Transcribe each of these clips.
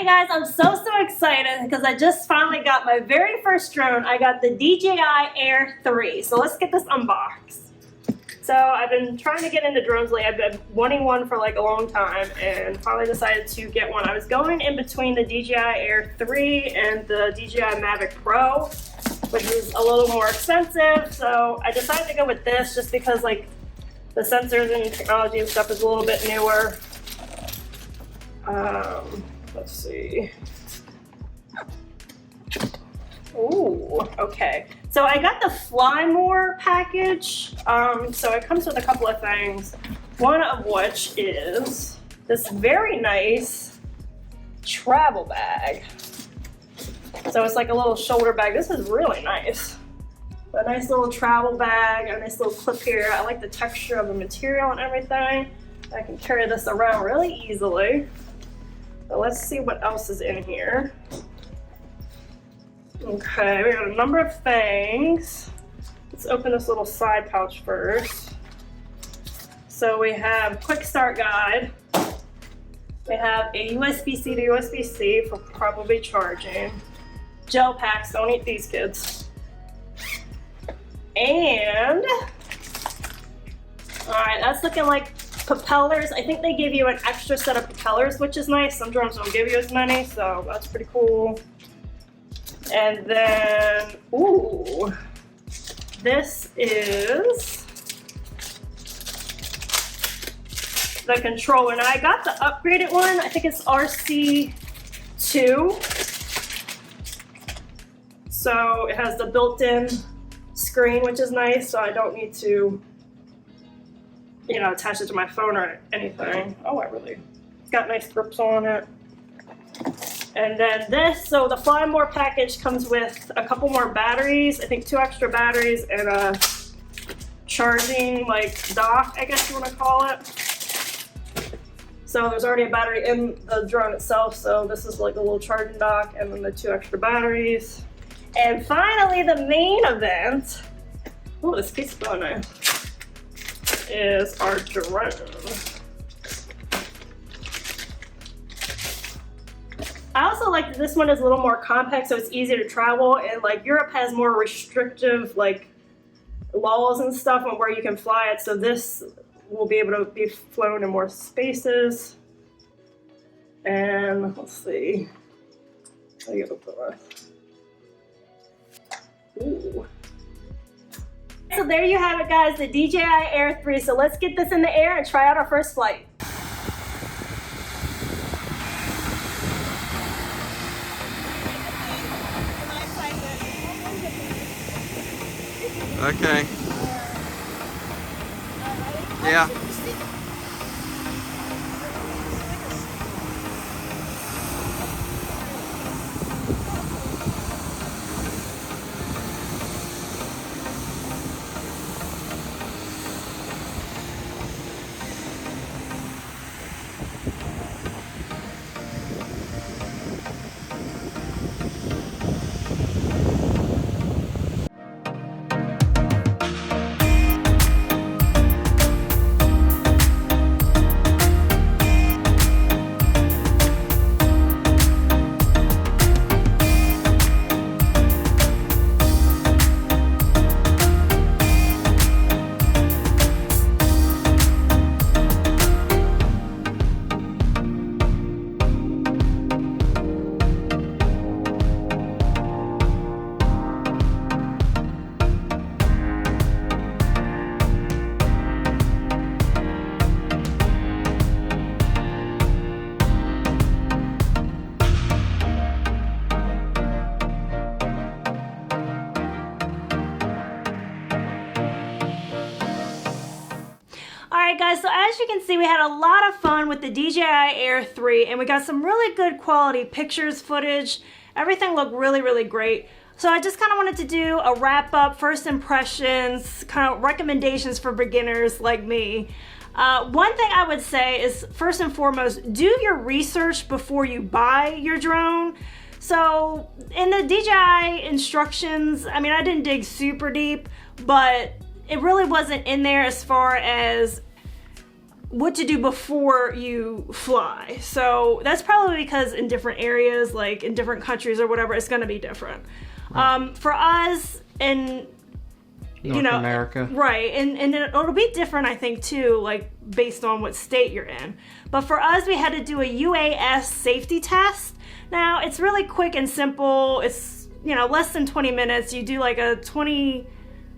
Hey guys, I'm so excited because I just finally got my very first drone. I got the DJI Air 3. So let's get this unboxed. So I've been trying to get into drones lately. I've been wanting one for like a long time and finally decided to get one. I was going in between the DJI Air 3 and the DJI Mavic Pro, which is a little more expensive. So I decided to go with this just because like the sensors and technology and stuff is a little bit newer. Let's see. Ooh, okay. So I got the Fly More package. So it comes with a couple of things. One of which is this very nice travel bag. So it's like a little shoulder bag. This is really nice. A nice little travel bag, a nice little clip here. I like the texture of the material and everything. I can carry this around really easily. So let's see what else is in here. Okay, we got a number of things. Let's open this little side pouch first. So we have quick start guide. We have a USB-C to USB-C for probably charging. Gel packs, don't eat these kids. And, all right, that's looking like propellers. I think they give you an extra set of propellers, which is nice. Some drones don't give you as many, so that's pretty cool. And then, ooh, this is the controller. Now I got the upgraded one. I think it's RC2. So it has the built-in screen, which is nice, so I don't need to, you know, attach it to my phone or anything. Oh, it's got nice grips on it. And then this, so the Fly More package comes with a couple more batteries, I think 2 extra batteries and a charging like dock, I guess you want to call it. So there's already a battery in the drone itself, so this is like a little charging dock and then the 2 extra batteries. And finally, the main event, oh, this piece is really nice, is our drone. I also like that this one is a little more compact, so it's easier to travel, and like Europe has more restrictive like laws and stuff on where you can fly it, so this will be able to be flown in more spaces. And let's see. Let me open this. Ooh. So there you have it, guys, the DJI Air 3. So let's get this in the air and try out our first flight. Okay. Yeah. Alright guys, so as you can see, we had a lot of fun with the DJI Air 3 and we got some really good quality pictures, footage. Everything looked really great. So I just kind of wanted to do a wrap up, first impressions, kind of recommendations for beginners like me. One thing I would say is, first and foremost, do your research before you buy your drone. So in the DJI instructions, I mean, I didn't dig super deep, but it really wasn't in there as far as what to do before you fly. So that's probably because in different areas, like in different countries or whatever, it's going to be different. Right. For us in North America. Right. And it'll be different, I think, too, like based on what state you're in. But for us, we had to do a UAS safety test. Now, it's really quick and simple. It's, less than 20 minutes. You do like a 20,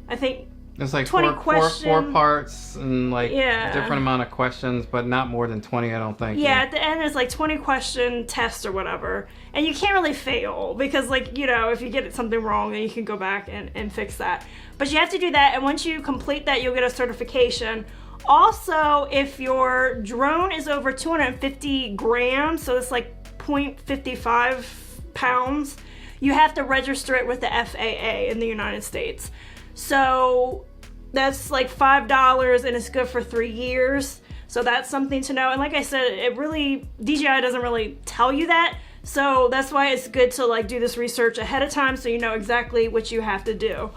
I think, it's like 20 four parts and like different amount of questions, but not more than 20, I don't think. Yeah, at the end it's like 20 question test or whatever. And you can't really fail because if you get something wrong, then you can go back and fix that. But you have to do that, and once you complete that, you'll get a certification. Also, if your drone is over 250 grams, so it's like 0.55 pounds, you have to register it with the FAA in the United States. So that's like $5, and it's good for 3 years. So that's something to know. And like I said, DJI doesn't really tell you that. So that's why it's good to do this research ahead of time so you know exactly what you have to do.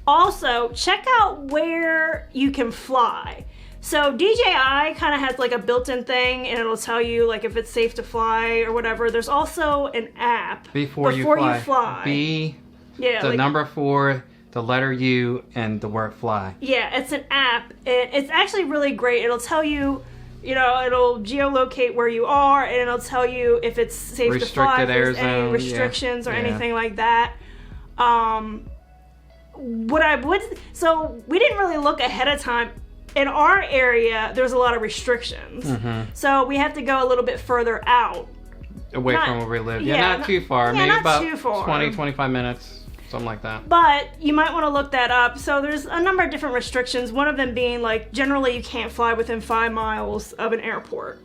Also, check out where you can fly. So DJI kind of has like a built-in thing, and it'll tell you if it's safe to fly or whatever. There's also an app before you fly. Number 4, the letter U, and the word fly. Yeah, it's an app. It's actually really great. It'll tell you, it'll geolocate where you are, and it'll tell you if it's safe to fly, if there's any restrictions or anything like that. So we didn't really look ahead of time. In our area, there's a lot of restrictions. Mm-hmm. So we have to go a little bit further out. Away from where we live. Not too far. Maybe about 20, 25 minutes. Something like that. But you might want to look that up. So there's a number of different restrictions. One of them being generally you can't fly within 5 miles of an airport.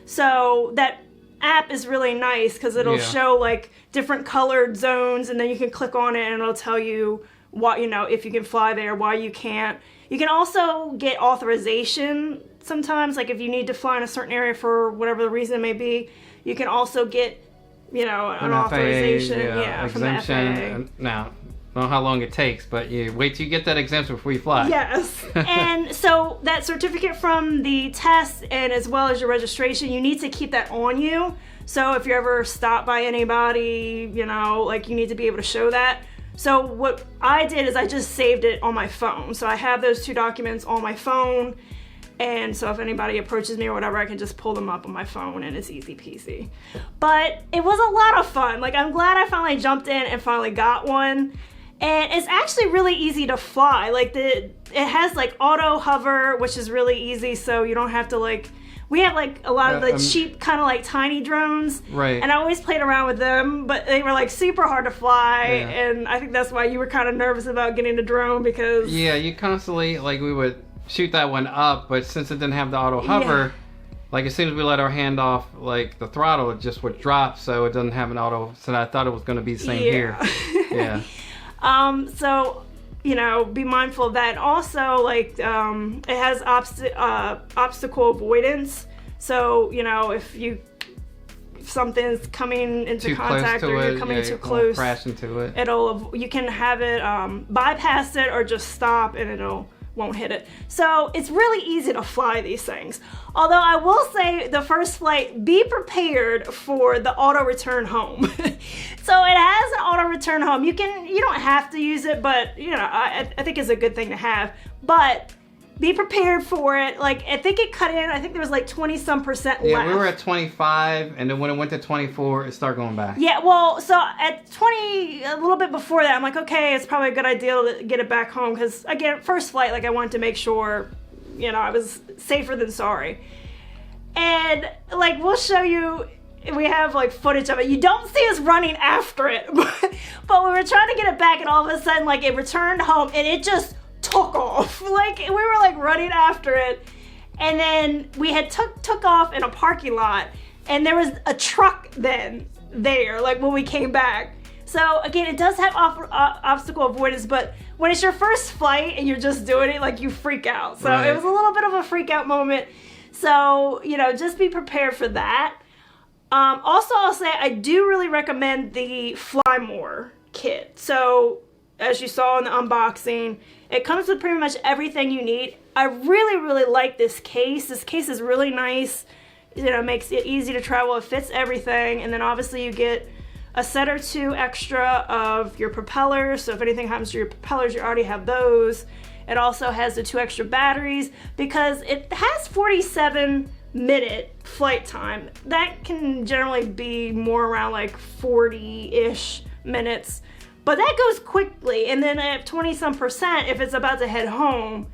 So that app is really nice because it'll show different colored zones, and then you can click on it and it'll tell you what, if you can fly there, why you can't. You can also get authorization sometimes, if you need to fly in a certain area for whatever the reason may be. You can also get an authorization from the FAA. Now, I don't know how long it takes, but you wait till you get that exemption before you fly. Yes. And so that certificate from the test and as well as your registration, you need to keep that on you. So if you're ever stopped by anybody, you need to be able to show that. So what I did is I just saved it on my phone. So I have those 2 documents on my phone. And so if anybody approaches me or whatever, I can just pull them up on my phone, and it's easy peasy. But it was a lot of fun. I'm glad I finally jumped in and finally got one. And it's actually really easy to fly. It has auto hover, which is really easy, so you don't have to we have a lot of the cheap kind of tiny drones. Right. And I always played around with them, but they were super hard to fly. Yeah. And I think that's why you were kind of nervous about getting a drone because... Yeah, you constantly, we would shoot that one up, but since it didn't have the auto hover, as soon as we let our hand off the throttle, it just would drop, so it doesn't have an auto. So I thought it was going to be the same here. Yeah. So be mindful of that. Also, it has obstacle avoidance. So if something's coming into too contact or you're coming too close, crash into it. You can have it bypass it or just stop, and won't hit it. So it's really easy to fly these things. Although I will say the first flight, be prepared for the auto return home. So it has an auto return home. You don't have to use it, but I think it's a good thing to have. But be prepared for it. I think it cut in, I think there was 20-some% left. Yeah, we were at 25, and then when it went to 24, it started going back. Yeah, well, so at 20, a little bit before that, I'm okay, it's probably a good idea to get it back home, because, again, first flight, I wanted to make sure, I was safer than sorry. And, we'll show you, we have, footage of it. You don't see us running after it, but we were trying to get it back, and all of a sudden, it returned home, and it just took off. We were running after it, and then we had took off in a parking lot, and there was a truck then there when we came back. So again, it does have obstacle avoidance, but when it's your first flight and you're just doing it, you freak out. So It was a little bit of a freak out moment. So just be prepared for that. Also, I'll say I do really recommend the Fly More kit. So as you saw in the unboxing, it comes with pretty much everything you need. I really, really like this case. This case is really nice. You know, makes it easy to travel. It fits everything. And then obviously you get a set or two extra of your propellers. So if anything happens to your propellers, you already have those. It also has the 2 extra batteries because it has 47-minute flight time. That can generally be more around like 40-ish minutes. But that goes quickly, and then at 20-some% if it's about to head home,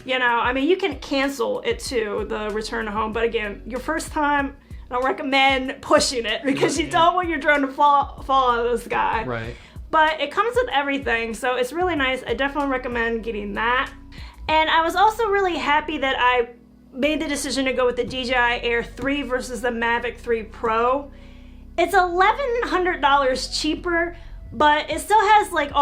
you know, I mean, you can cancel it too, the return to home. But again, your first time, I don't recommend pushing it because you don't want your drone to fall out of the sky. Right. But it comes with everything, so it's really nice. I definitely recommend getting that. And I was also really happy that I made the decision to go with the DJI Air 3 versus the Mavic 3 Pro. It's $1,100 cheaper, but it still has like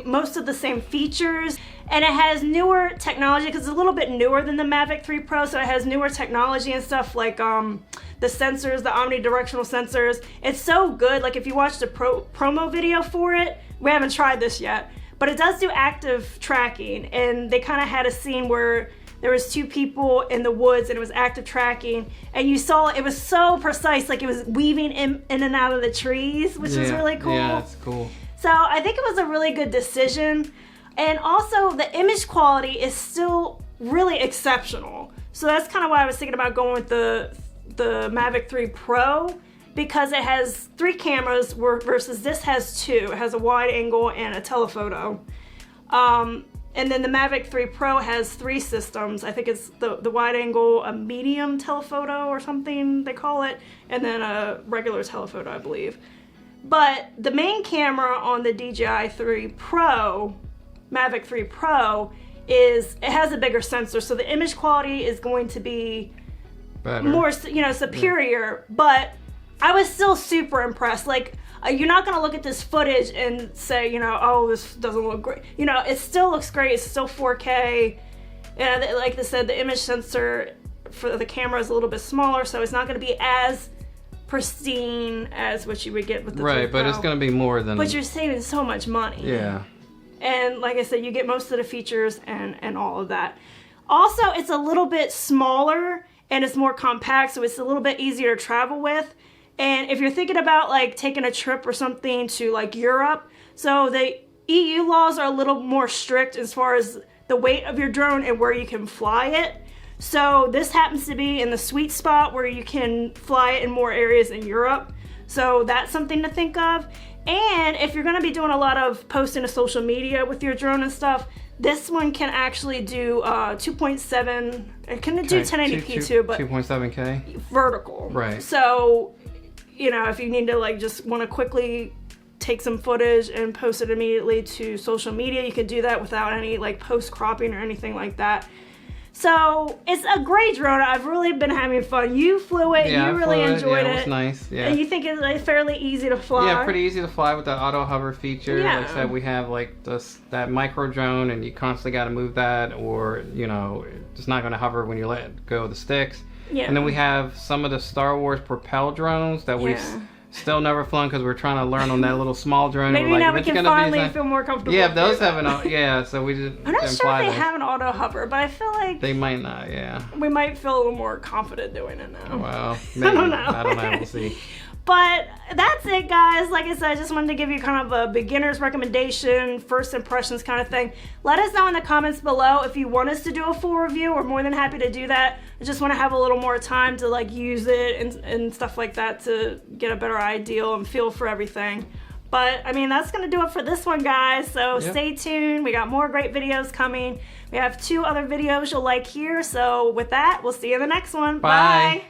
most of the same features, and it has newer technology because it's a little bit newer than the Mavic 3 Pro, so it has newer technology and stuff like the sensors, the omnidirectional sensors. It's so good. Like if you watch the promo video for it, we haven't tried this yet, but it does do active tracking, and they kind of had a scene where there was 2 people in the woods and it was active tracking, and you saw it was so precise, like it was weaving in and out of the trees, which is really cool. Yeah, that's cool. So I think it was a really good decision. And also the image quality is still really exceptional. So that's kind of why I was thinking about going with the Mavic 3 Pro, because it has 3 cameras versus this has 2. It has a wide angle and a telephoto. And then the Mavic 3 Pro has 3 systems. I think it's the wide angle, a medium telephoto or something they call it, and then a regular telephoto, I believe. But the main camera on the DJI 3 Pro, Mavic 3 Pro, it has a bigger sensor, so the image quality is going to be better, more, you know, superior. Yeah. But I was still super impressed. Like, you're not gonna look at this footage and say, you know, oh, this doesn't look great. You know, it still looks great. It's still 4K. And like I said, the image sensor for the camera is a little bit smaller, so it's not gonna be as pristine as what you would get with the 3 Pro. But it's gonna be more than. But you're saving so much money. Yeah. And like I said, you get most of the features and all of that. Also, it's a little bit smaller and it's more compact, so it's a little bit easier to travel with. And if you're thinking about like taking a trip or something to like Europe, so the EU laws are a little more strict as far as the weight of your drone and where you can fly it. So this happens to be in the sweet spot where you can fly it in more areas in Europe. So that's something to think of. And if you're gonna be doing a lot of posting to social media with your drone and stuff, this one can actually do 2.7, it can do 1080p too, but 2.7K? Vertical. Right. So, you know, if you need to like just want to quickly take some footage and post it immediately to social media, you can do that without any like post cropping or anything like that. So it's a great drone. I've really been having fun. You flew it. Yeah, you really enjoyed it. Yeah, it was nice. Yeah. And you think it's like fairly easy to fly? Yeah, pretty easy to fly with the auto hover feature. Yeah. Like I said, we have like that micro drone, and you constantly got to move that, or you know, it's not going to hover when you let go of the sticks. Yeah. And then we have some of the Star Wars propel drones that we've still never flown because we're trying to learn on that little small drone. Maybe like, now we can finally feel more comfortable. Yeah, those have an so we didn't. I'm not sure if they have an auto hover, but I feel like they might not. Yeah. We might feel a little more confident doing it now. Well, maybe. I don't know. We'll see. But that's it, guys. Like I said, I just wanted to give you kind of a beginner's recommendation, first impressions kind of thing. Let us know in the comments below if you want us to do a full review. We're more than happy to do that. I just want to have a little more time to like use it and stuff like that to get a better idea and feel for everything. But I mean, that's going to do it for this one, guys. So stay tuned. We got more great videos coming. We have 2 other videos you'll like here. So with that, we'll see you in the next one. Bye.